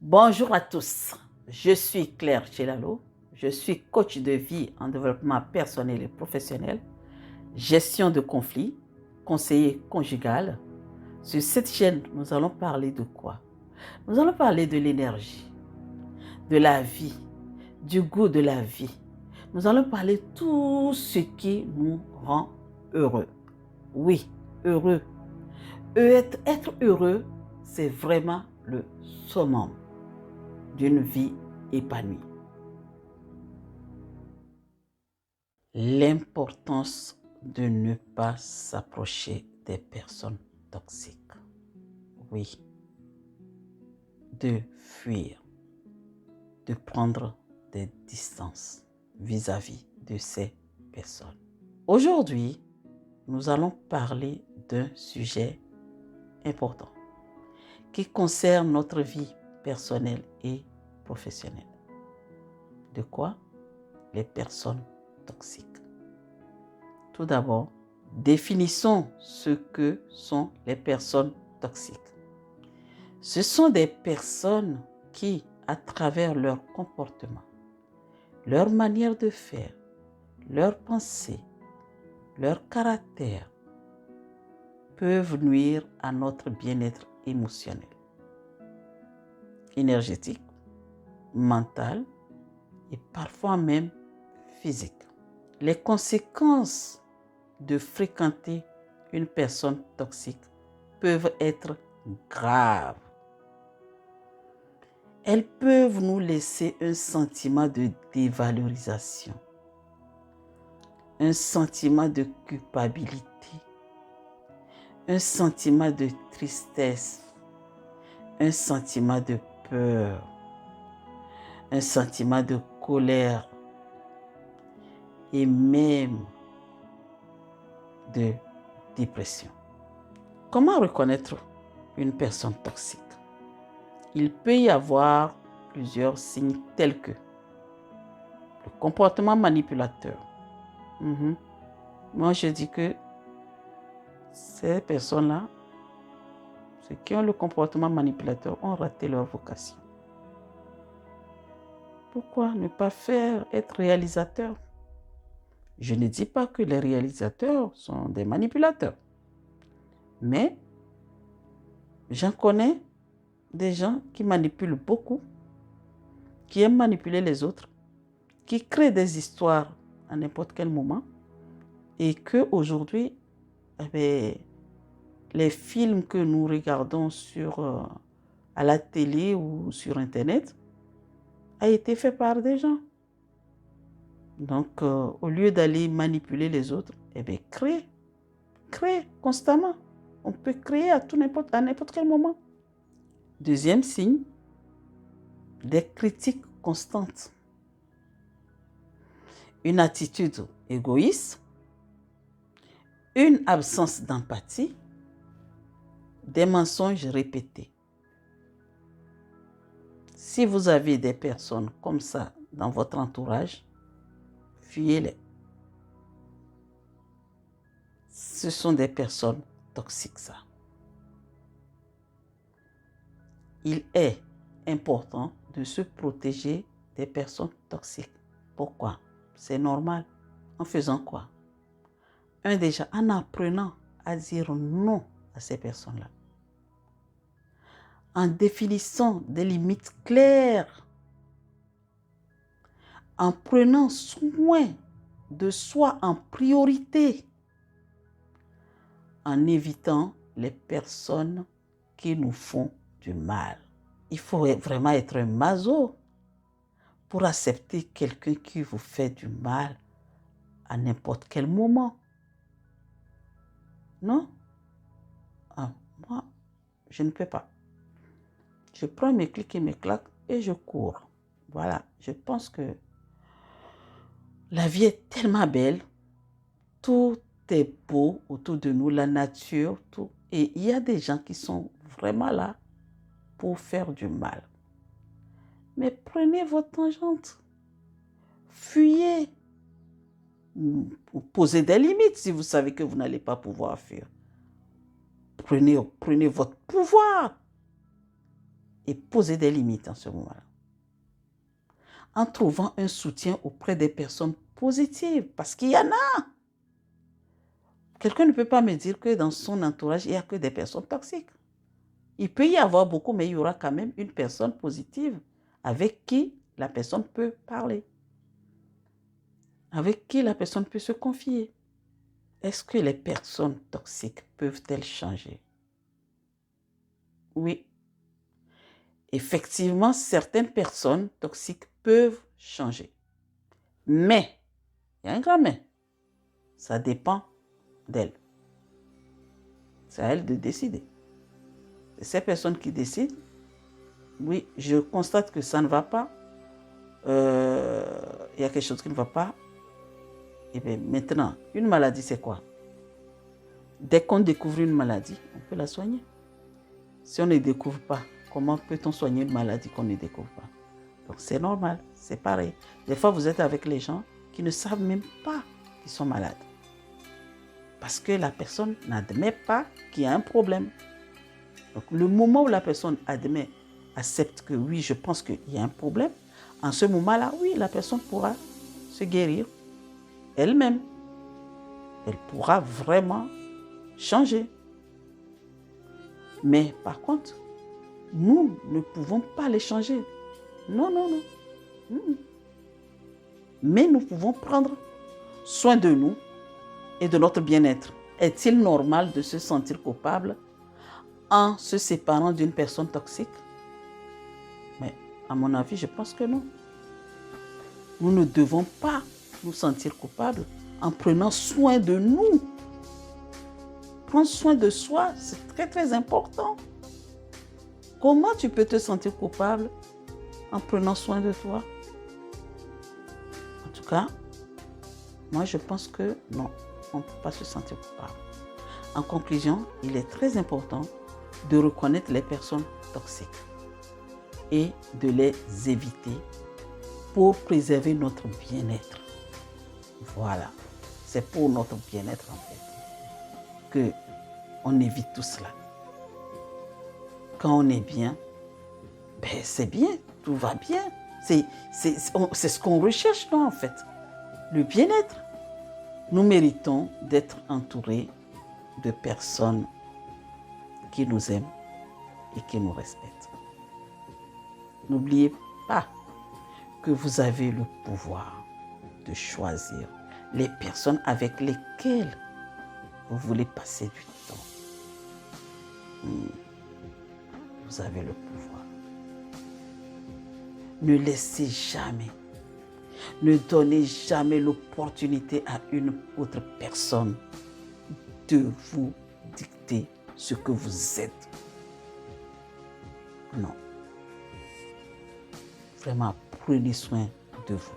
Bonjour à tous, je suis Claire Chelalo, je suis coach de vie en développement personnel et professionnel, gestion de conflits, conseiller conjugal. Sur cette chaîne, nous allons parler de quoi? Nous allons parler de l'énergie, de la vie, du goût de la vie. Nous allons parler de tout ce qui nous rend heureux. Oui, heureux. Être heureux, c'est vraiment le summum d'une vie épanouie. L'importance de ne pas s'approcher des personnes toxiques. Oui, de fuir, de prendre des distances vis-à-vis de ces personnes. Aujourd'hui, nous allons parler d'un sujet important qui concerne notre vie personnelle et professionnelle. De quoi? Les personnes toxiques. Tout d'abord, définissons ce que sont les personnes toxiques. Ce sont des personnes qui, à travers leur comportement, leur manière de faire, leurs pensées, leur caractère, peuvent nuire à notre bien-être émotionnel, énergétique, mental et parfois même physique. Les conséquences de fréquenter une personne toxique peuvent être graves. Elles peuvent nous laisser un sentiment de dévalorisation, un sentiment de culpabilité, un sentiment de tristesse, un sentiment de peur, un sentiment de colère et même de dépression. Comment reconnaître une personne toxique? Il peut y avoir plusieurs signes tels que le comportement manipulateur. Moi, je dis que ces personnes-là, ceux qui ont le comportement manipulateur, ont raté leur vocation. Pourquoi ne pas être réalisateur? Je ne dis pas que les réalisateurs sont des manipulateurs, mais j'en connais des gens qui manipulent beaucoup, qui aiment manipuler les autres, qui créent des histoires à n'importe quel moment et qu'aujourd'hui, les films que nous regardons à la télé ou sur Internet a été fait par des gens. Donc, au lieu d'aller manipuler les autres, créer constamment. On peut créer à n'importe quel moment. Deuxième signe, des critiques constantes. Une attitude égoïste, une absence d'empathie, des mensonges répétés. Si vous avez des personnes comme ça dans votre entourage, fuyez-les. Ce sont des personnes toxiques, ça. Il est important de se protéger des personnes toxiques. Pourquoi? C'est normal. En faisant quoi? Déjà, en apprenant à dire non à ces personnes-là. En définissant des limites claires. En prenant soin de soi en priorité. En évitant les personnes qui nous font du mal. Il faut vraiment être un maso pour accepter quelqu'un qui vous fait du mal à n'importe quel moment. Non? Moi, je ne peux pas. Je prends mes clics et mes claques et je cours. Voilà, je pense que la vie est tellement belle. Tout est beau autour de nous, la nature, tout. Et il y a des gens qui sont vraiment là pour faire du mal. Mais prenez votre tangente. Fuyez. Posez des limites si vous savez que vous n'allez pas pouvoir fuir. Prenez votre pouvoir et poser des limites en ce moment-là. En trouvant un soutien auprès des personnes positives, parce qu'il y en a. Quelqu'un ne peut pas me dire que dans son entourage, il n'y a que des personnes toxiques. Il peut y avoir beaucoup, mais il y aura quand même une personne positive avec qui la personne peut parler, avec qui la personne peut se confier. Est-ce que les personnes toxiques peuvent-elles changer? Oui. Effectivement, certaines personnes toxiques peuvent changer. Mais, il y a un grand mais, ça dépend d'elles. C'est à elles de décider. C'est ces personnes qui décident. Oui, je constate que ça ne va pas. Il y a quelque chose qui ne va pas. Et bien maintenant, une maladie, c'est quoi? Dès qu'on découvre une maladie, on peut la soigner. Si on ne découvre pas, comment peut-on soigner une maladie qu'on ne découvre pas? Donc c'est normal, c'est pareil. Des fois, vous êtes avec les gens qui ne savent même pas qu'ils sont malades. Parce que la personne n'admet pas qu'il y a un problème. Donc le moment où la personne admet, accepte que oui, je pense qu'il y a un problème, en ce moment-là, oui, la personne pourra se guérir elle-même. Elle pourra vraiment changer. Mais par contre, nous ne pouvons pas les changer. Non, non, non. Mais nous pouvons prendre soin de nous et de notre bien-être. Est-il normal de se sentir coupable en se séparant d'une personne toxique? Mais à mon avis, je pense que non. Nous ne devons pas nous sentir coupables en prenant soin de nous. Prendre soin de soi, c'est très très important. Comment tu peux te sentir coupable en prenant soin de toi? En tout cas, moi je pense que non, on ne peut pas se sentir coupable. En conclusion, il est très important de reconnaître les personnes toxiques et de les éviter pour préserver notre bien-être. Voilà, c'est pour notre bien-être en fait qu'on évite tout cela. Quand on est bien, ben c'est bien, tout va bien. C'est ce qu'on recherche, non, en fait. Le bien-être. Nous méritons d'être entourés de personnes qui nous aiment et qui nous respectent. N'oubliez pas que vous avez le pouvoir de choisir les personnes avec lesquelles vous voulez passer du temps. Vous avez le pouvoir. Ne laissez jamais, ne donnez jamais l'opportunité à une autre personne de vous dicter ce que vous êtes. Non. Vraiment, prenez soin de vous.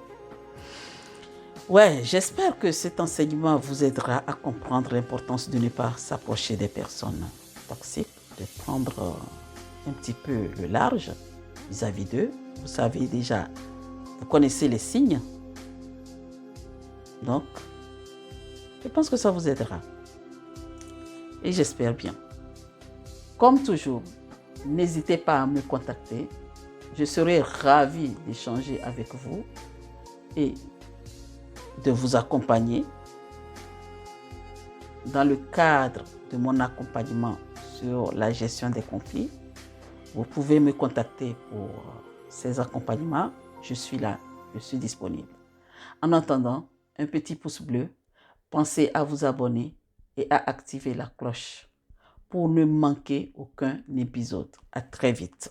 Ouais, j'espère que cet enseignement vous aidera à comprendre l'importance de ne pas s'approcher des personnes toxiques, de prendre un petit peu le large vis-à-vis d'eux. Vous savez déjà, vous connaissez les signes. Donc, je pense que ça vous aidera. Et j'espère bien. Comme toujours, n'hésitez pas à me contacter. Je serai ravie d'échanger avec vous et de vous accompagner dans le cadre de mon accompagnement sur la gestion des conflits. Vous pouvez me contacter pour ces accompagnements. Je suis là, je suis disponible. En attendant, un petit pouce bleu. Pensez à vous abonner et à activer la cloche pour ne manquer aucun épisode. À très vite.